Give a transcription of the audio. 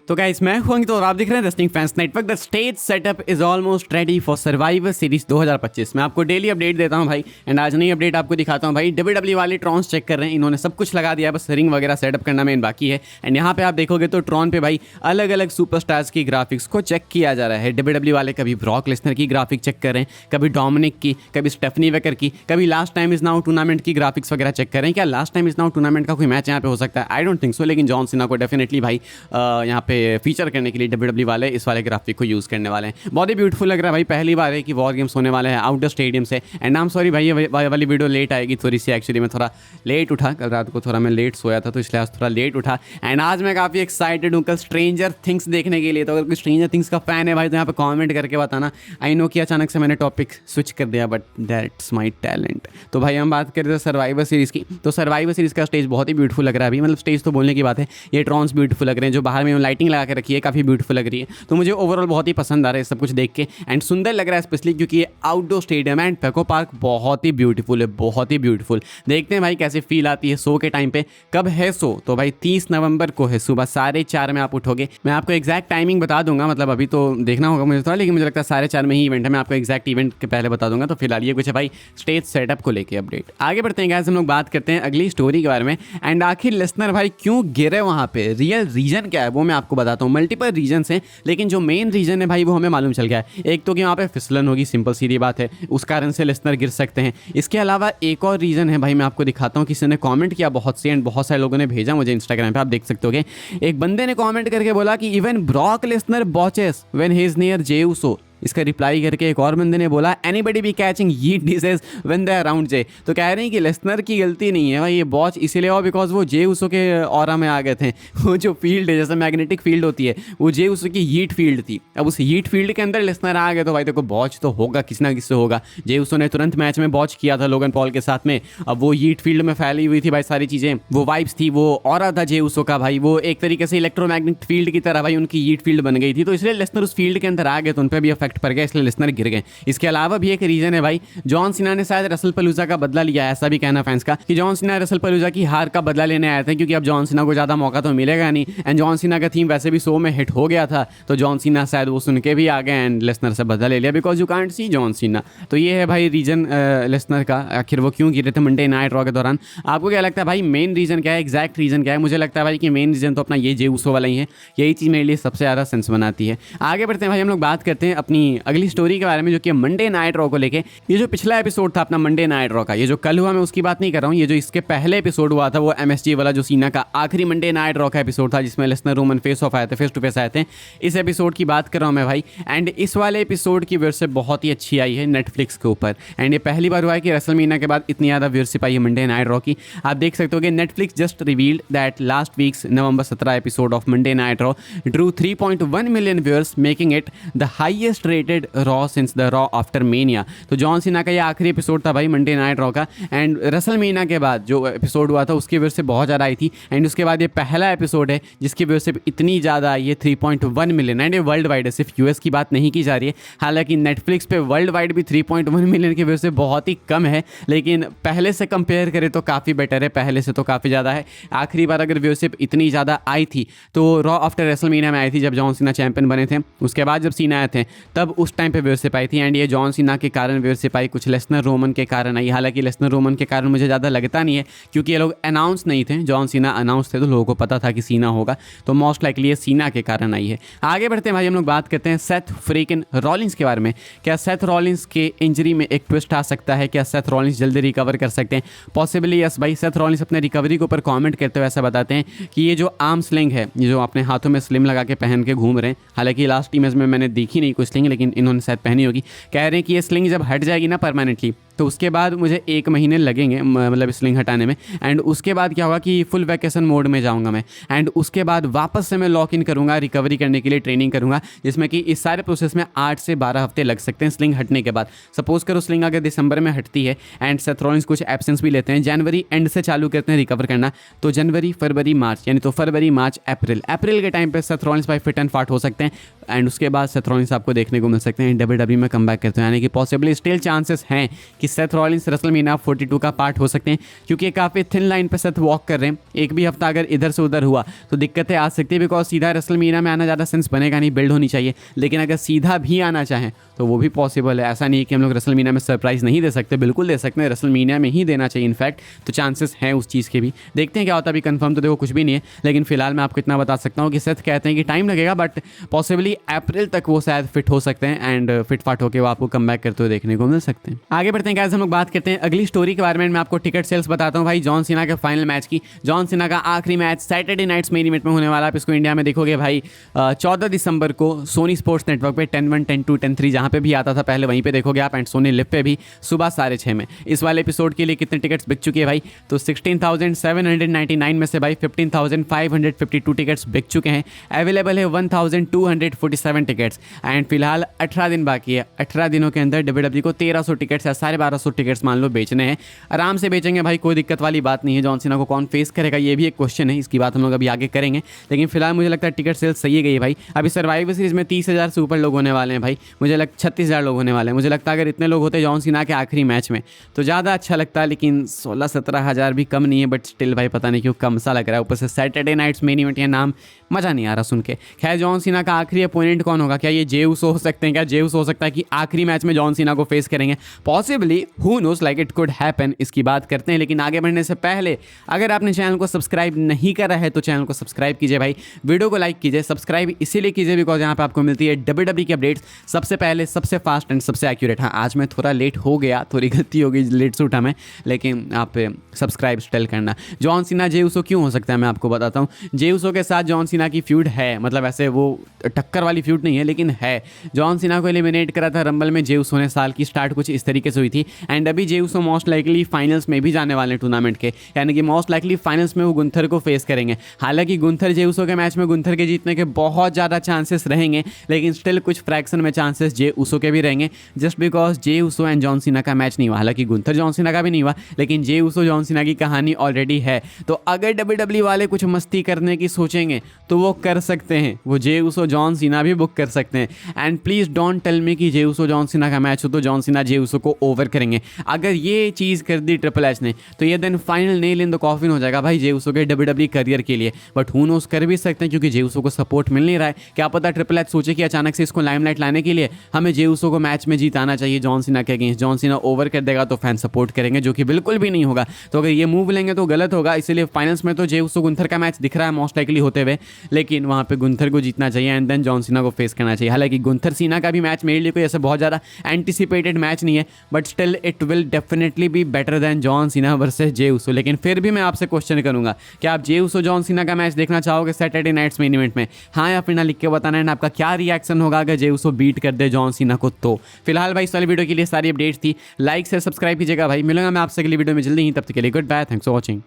तो गाइस मैं हूं अंकित और आप देख रहे हैं wrestling fans network. The stage setup is almost ready for survivor series 2025। मैं आपको डेली अपडेट देता हूं भाई, एंड आज नई अपडेट आपको दिखाता हूं भाई। WWE वाले ट्रॉन्स चेक कर रहे हैं, इन्होंने सब कुछ लगा दिया, बस रिंग वगैरह सेटअप करना मेन बाकी है। एंड यहाँ पे आप देखोगे तो ट्रॉन पे भाई अलग अलग सुपरस्टार्स की ग्राफिक्स को चेक किया जा रहा है। WWE वाले कभी ब्रॉक लेसनर की ग्राफिक चेक कर रहे हैं, कभी डोमिनिक की, कभी स्टेफनी वेकर की, कभी last time is now tournament की ग्राफिक्स वगैरह चेक कर रहे हैं। क्या last time is now tournament का कोई मैच यहाँ पे हो सकता है? आई डोंट थिंक सो, लेकिन जॉन सीना को डेफिनेटली भाई यहाँ पे फीचर करने के लिए WWE वाले इस वाले ग्राफिक को यूज़ करने वाले हैं। बहुत ही ब्यूटीफुल लग रहा है भाई। पहली बार है कि वॉर गेम्स होने वाले हैं आउटडोर स्टेडियम से। एंड आई एम सॉरी भाई, ये वाली वीडियो लेट आएगी थोड़ी सी। एक्चुअली मैं थोड़ा लेट उठा, कल रात को थोड़ा मैं लेट सोया था, तो इसलिए आज थोड़ा लेट उठा। एंड आज मैं काफ़ी एक्साइटेड हूँ कल स्ट्रेंजर थिंग्स देखने के लिए। तो अगर कोई स्ट्रेंजर थिंग्स का फैन है भाई तो यहाँ पे कॉमेंट करके बताना। आई नो कि अचानक से मैंने टॉपिक स्विच कर दिया, बट दैट्स माई टैलेंट। तो भाई हम बात करते हैं सर्वाइवर सीरीज़ की। तो सर्वाइवर सीरीज़ का स्टेज बहुत ही ब्यूटीफुल लग रहा है अभी, मतलब स्टेज तो बोलने की बात है, ये ट्रॉन्स ब्यूटीफुल लग रहे हैं। जो बाहर में लाइटिंग लगा के रखी है काफ़ी ब्यूटीफुल लग रही है। तो मुझे ओवरऑल बहुत ही पसंद आ रहा है सब कुछ देख के। एंड सुंदर लग रहा है स्पेशली क्योंकि ये आउटडोर स्टेडियम है एंड पेको पार्क बहुत ही ब्यूटीफुल है, बहुत ही ब्यूटीफुल। देखते हैं भाई कैसे फील आती है शो के टाइम पे। कब है शो? तो भाई 30 नवंबर को है, सुबह 4:30 में आप उठोगे। मैं आपको एग्जैक्ट टाइमिंग बता दूंगा, मतलब अभी तो देखना होगा मुझे थोड़ा, लेकिन मुझे लगता है 4:30 में ही इवेंट है। मैं आपको एग्जैक्ट इवेंट के पहले बता दूंगा। तो फिलहाल ये कुछ है भाई स्टेज सेटअप को लेकर अपडेट। आगे बढ़ते हैं गाइस, हम लोग बात करते हैं अगली स्टोरी के बारे में। एंड आखिर लेसनर भाई क्यों गिरे वहाँ पे, रियल रीजन क्या है वो मैं आपको बताता हूँ। मल्टीपल रीजन हैं, लेकिन जो मेन रीजन है भाई वो हमें मालूम चल गया है। एक तो कि वहाँ पे फिसलन होगी, सिंपल सीधी बात है, उस कारण से लेसनर गिर सकते हैं। इसके अलावा एक और रीजन है भाई, मैं आपको दिखाता हूँ। किसी ने कमेंट किया बहुत से, एंड बहुत सारे लोगों ने भेजा मुझे इंस्टाग्राम पे, आप देख सकते होगे। एक बंदे ने कमेंट करके बोला कि even Brock Lesnar botches when he is near Jey Uso. इसका रिप्लाई करके एक और बंदे ने बोला एनीबडी बी कैचिंग ये dishes when they around Jey. तो कह रहे हैं कि लेसनर की गलती नहीं है भाई, ये बॉच इसीलिए हुआ बिकॉज वो जे उसो के ऑरा में आ गए थे। वो जो फील्ड है, जैसे मैग्नेटिक फील्ड होती है, वो जे उसो की हीट फील्ड थी। अब उस हीट फील्ड के अंदर लेसनर आ गए तो भाई देखो बॉच तो होगा, किसी ना किसी से होगा। जे उसो ने तुरंत मैच में बॉच किया था लोगन पॉल के साथ में। अब वो हीट फील्ड में फैली हुई थी भाई सारी चीज़ें, वो वाइब्स थी, वो ऑरा था जे उसो का भाई, वो एक तरीके से इलेक्ट्रोमैग्नेटिक फील्ड की तरह भाई उनकी हीट फील्ड बन गई थी। तो इसलिए लेसनर उस फील्ड के अंदर आ गए तो उन पर भी इफेक्ट पड़ गया, इसलिए लेसनर गिर गए। इसके अलावा भी एक रीजन है भाई, जॉन सीना ने शायद रसल पलूजा का बदला लिया, ऐसा भी कहना फैंस का कि जॉन सीना रसल पलूजा की हार का बदला लेने आए थे, क्योंकि अब जॉन सीना को ज्यादा मौका तो मिलेगा नहीं। एंड जॉन सीना का थीम वैसे भी शो में हिट हो गया था, तो जॉन सीना शायद वो सुन के भी आ गए एंड लेसनर से बदला ले लिया, because you can't see John Cena. तो ये है भाई रीजन लेसनर का, आखिर वो क्यों गिरे थे मंडे नाइट रॉ के दौरान। आपको क्या लगता है भाई मेन रीजन क्या है, एग्जैक्ट रीजन क्या है? मुझे लगता है भाई कि मेन रीजन तो अपना ये जे उसो वाला ही है। यही चीज़ मेरे लिए सबसे ज़्यादा सेंस बनाती है। आगे बढ़ते हैं भाई, हम लोग बात करते हैं अपनी अगली स्टोरी के बारे में, जो कि मंडे नाइट रॉ को लेके। ये जो पिछला एपिसोड था अपना मंडे नाइट रॉ का, ये जो कल हुआ मैं उसकी बात नहीं कर रहा हूँ, ये जो इसके पहले एपिसोड हुआ था वो MSG वाला, जो सीना का आखिरी मंडे नाइट रॉ का एपिसोड था, जिसमें लेसनर रोमन फेस ऑफ आए थे, फेस टू फेस आए थे। इस एपिसोड की बात कर रहा हूँ मैं भाई। एंड इस वाले एपिसोड की व्यूअरशिप बहुत ही अच्छी आई है नेटफ्लिक्स के ऊपर। एंड ये पहली बार हुआ है कि रेसलमेनिया के बाद इतनी ज़्यादा व्यूअरशिप आई है मंडे नाइट रॉ की। आप देख सकते हो कि Netflix just revealed that last weeks November 17 episode of Monday night raw Drew 3.1 million viewers, making it the highest rated raw since the raw after mania. तो जॉन सीना का ये आखिरी एपिसोड था भाई मंडे नाइट रॉ का। And WrestleMania के बाद जो एपिसोड हुआ था उसकी व्यूअरशिप बहुत ज़्यादा आई थी। एंड उसके बाद ये पहला एपिसोड है जिसकी व्यूअरशिप इतनी ज़्यादा आई है, 3.1 मिलियन। एंड ये वर्ल्ड वाइड है, सिर्फ यूएस की बात नहीं की जा रही है। हालांकि नेटफ्लिक्स पे वर्ल्ड वाइड भी 3.1 मिलियन की व्यूअरशिप बहुत ही कम है, लेकिन पहले से कंपेयर करें तो काफ़ी बेटर है, पहले से तो काफ़ी ज़्यादा है। आखिरी बार अगर व्यूअरशिप इतनी ज़्यादा आई थी तो रॉ आफ्टर रेसलमेनिया में आई थी, जब जॉन सीना चैंपियन बने थे। उसके बाद जब सीना आए थे तब उस टाइम पे व्यूअरशिप आई थी। एंड ये जॉन सीना के कारण व्यूअरशिप आई, कुछ लेसनर रोमन के कारण आई। हालांकि लेसनर रोमन के कारण मुझे ज़्यादा लगता नहीं है, क्योंकि ये लोग अनाउंस नहीं थे। जॉन सीना अनाउंस थे तो लोगों को पता था कि सीना होगा, तो मोस्ट लाइकली ये सीना के कारण आई है। आगे बढ़ते हैं भाई, हम लोग बात करते हैं सेथ फ्रीकिन रॉलिंस के बारे में। क्या सेथ रॉलिंस के इंजरी में एक ट्विस्ट आ सकता है? क्या सेथ रॉलिंस जल्दी रिकवर कर सकते हैं? पॉसिबली यस भाई। सेथ रॉलिंस अपने रिकवरी के ऊपर कमेंट करते हुए ऐसा बताते हैं कि ये जो आर्म स्लिंग है, ये जो अपने हाथों में स्लिम लगा के पहन के घूम रहे हैं, हालांकि लास्ट इमेज में मैंने देखी नहीं कोई स्लिंग, लेकिन इन्होंने शायद पहनी होगी। कह रहे हैं कि ये स्लिंग जब हट जाएगी ना परमानेंटली, तो उसके बाद मुझे 1 महीने लगेंगे, मतलब स्लिंग हटाने में। एंड उसके बाद क्या होगा कि फुल वैकेशन मोड में जाऊंगा मैं। एंड उसके बाद वापस से मैं लॉक इन करूंगा, रिकवरी करने के लिए ट्रेनिंग करूंगा, जिसमें कि इस सारे प्रोसेस में 8 से 12 हफ्ते लग सकते हैं स्लिंग हटने के बाद। सपोज करो स्लिंग अगर दिसंबर में हटती है एंड सेथ रॉलिंस कुछ एब्सेंस भी लेते हैं, जनवरी एंड से चालू करते हैं रिकवर करना, तो जनवरी फरवरी मार्च, यानी तो फरवरी मार्च अप्रैल के टाइम पे सेथ रॉलिंस भाई फिट एंड फाट हो सकते हैं। एंड उसके बाद सेथ रॉलिंस आपको देखने को मिल सकते हैं WWE में कमबैक करते हैं, यानी कि पॉसिबली स्टिल चांसेस हैं कि सेथ रॉलिंस रेसलमेनिया 42 का पार्ट हो सकते हैं, क्योंकि ये काफ़ी थिन लाइन पे सेथ वॉक कर रहे हैं। एक भी हफ्ता अगर इधर से उधर हुआ तो दिक्कतें आ सकती है, बिकॉज सीधा रेसलमेनिया में आना ज़्यादा सेंस बनेगा नहीं, बिल्ड होनी चाहिए। लेकिन अगर सीधा भी आना चाहें तो वो भी पॉसिबल है। ऐसा नहीं है कि हम लोग रेसलमेनिया में सरप्राइज नहीं दे सकते, बिल्कुल दे सकते हैं, रेसलमेनिया में ही देना चाहिए इनफैक्ट। तो चांसेस हैं उस चीज़ के भी, देखते हैं क्या होता है। अभी कंफर्म तो देखो कुछ भी नहीं है, लेकिन फिलहाल मैं आपको इतना बता सकता हूँ कि सेथ कहते हैं कि टाइम लगेगा, बट पॉसिबली अप्रैल तक वो शायद फिट हो सकते हैं एंड फिट फाट होकर वो आपको कम बैक करते हुए देखने को मिल सकते हैं। आगे बढ़ते हैं गाइस, हम लोग बात करते हैं अगली स्टोरी के बारे में। मैं आपको टिकट सेल्स बताता हूँ भाई जॉन सीना के फाइनल मैच की। जॉन सीना का आखिरी match Saturday Night's Main Event में होने वाला है। आप इसको इंडिया में देखोगे भाई 14 दिसंबर को सोनी स्पोर्ट्स नेटवर्क पे 10-1, 10-2, 10-3 जहाँ पे भी आता था पहले वहीं पे देखोगे आप, एंड सोनी लिव पे भी सुबह 6:30 में। इस वाले एपिसोड के लिए कितने टिकट्स बिक चुके हैं भाई, तो 16,799 में से भाई 15,552 टिकट्स बिक चुके हैं। अवेलेबल है 1,247 टिकट्स एंड फिलहाल 18 दिन बाकी है। 18 दिनों के अंदर WWE को 1300 टिकट्स या 1250 टिकट्स मान लो बेचने हैं। आराम से बेचेंगे भाई, कोई दिक्कत वाली बात नहीं है। जॉन सीना को कौन फेस करेगा ये भी एक क्वेश्चन है, इसकी बात हम लोग अभी आगे करेंगे। लेकिन फिलहाल मुझे लगता है टिकट सेल्स सही गई है भाई। अभी सर्वाइवर सीरीज में 30,000 से ऊपर लोग होने वाले हैं भाई, मुझे 36,000 लोग होने वाले हैं। मुझे लगता है अगर इतने लोग होते जॉन सीना के आखिरी मैच में तो ज़्यादा अच्छा लगता है, लेकिन 16-17 हज़ार भी कम नहीं है, बट स्टिल भाई पता नहीं क्यों कम सा लग रहा है। ऊपर से सैटरडे नाइट्स मेन इवेंट, ये नाम मज़ा नहीं आ रहा सुन के। खैर जॉन सीना का आखिरी अपोनेंट कौन होगा, क्या ये जे उसो हो सकते हैं, क्या जे उसो हो सकता है कि आखिरी मैच में जॉन सीना को फेस करेंगे, possibly, who knows, like it could happen. इसकी बात करते हैं, लेकिन आगे बढ़ने से पहले अगर आपने चैनल को सब्सक्राइब नहीं करा है तो चैनल को सब्सक्राइब कीजिए भाई, वीडियो को लाइक कीजिए। सब्सक्राइब इसीलिए कीजिए बिकॉज यहाँ पे आपको मिलती है WWE की अपडेट्स सबसे पहले, सबसे फास्ट एंड सबसे एक्यूरेट। हाँ आज मैं थोड़ा लेट हो गया, थोड़ी गलती हो गई, लेट से उठा मैं, लेकिन आप सब्सक्राइब स्टिल करना। जॉन सीना जे उसो क्यों हो सकता है मैं आपको बताता हूँ। जे उसो के साथ जॉन सीना की फ्यूड है, मतलब ऐसे वो टक्कर वाली फ्यूड नहीं है लेकिन है। जॉन सीना को एलिमिनेट करा था रंबल में जे उसो ने, साल की स्टार्ट कुछ इस तरीके से हुई थी एंड अभी जे उसो मोस्ट लाइकली फाइनल्स में भी जाने वाले हैं टूर्नामेंट के, यानी कि मोस्ट लाइकली फाइनल्स में वो गुंथर को फेस करेंगे। हालांकि गुंथर जे उसो के मैच में गुंथर के जीतने के बहुत ज़्यादा चांसेस रहेंगे, लेकिन स्टिल कुछ फ्रैक्शन में चांसेस जे उसो के भी रहेंगे, just because J Uso and John Cena का मैच नहीं हुआ। हालांकि गुंथर जॉन सीना का भी नहीं हुआ, लेकिन जे उसो जॉन सीना की कहानी ऑलरेडी है। तो अगर WWE वाले कुछ मस्ती करने की सोचेंगे तो वो कर सकते हैं, वो जे उसो जॉन सीना भी बुक कर सकते हैं। And please don't tell me कि जे उसो जॉन सीना का मैच हो तो जॉन सीना जे उसो को ओवर करेंगे। अगर ये चीज़ कर दी ट्रिपल एच ने तो ये then final nail in the coffin हो जाएगा भाई जे उसो के WWE करियर के लिए। बट हु नोस, कर भी सकते हैं क्योंकि जे उसो को सपोर्ट मिल नहीं रहा है। क्या पता ट्रिपल एच सोचे कि अचानक से इसको लाइमलाइट लाने के लिए हमें जे उसो को मैच में जीताना चाहिए जॉन सीना के अगेंस्ट। जॉन सीना ओवर कर देगा तो फैन सपोर्ट करेंगे, जो कि बिल्कुल भी नहीं होगा। तो अगर ये मूव लेंगे तो गलत होगा, इसलिए फाइनल्स में तो जे उसो गुंथर का मैच दिख रहा है मोस्ट लाइकली होते हुए, लेकिन वहाँ पे गुंथर को जीतना चाहिए एंड देन जॉन सीना को फेस करना चाहिए। हालांकि गुंथर सीना का भी मैच मेरे लिए कोई ऐसा बहुत ज़्यादा एंटिसिपेटेड मैच नहीं है, but still it will definitely be better than John Cena versus Jey Uso. लेकिन फिर भी मैं आपसे क्वेश्चन करूंगा, क्या आप जे उसो जॉन सीना का मैच देखना चाहोगे सैटरडे नाइट्स मेन इवेंट में? हाँ या फिर ना लिख के बताना है आपका क्या रिएक्शन होगा अगर जे उसो बीट कर दे जॉन सीना को। तो फिलहाल भाई इस वाली वीडियो के लिए सारी अपडेट्स थी, लाइक से सब्सक्राइब कीजिएगा भाई। मिलूंगा मैं आपसे अगली वीडियो में जल्दी ही, तब तक के लिए goodbye, thanks for watching.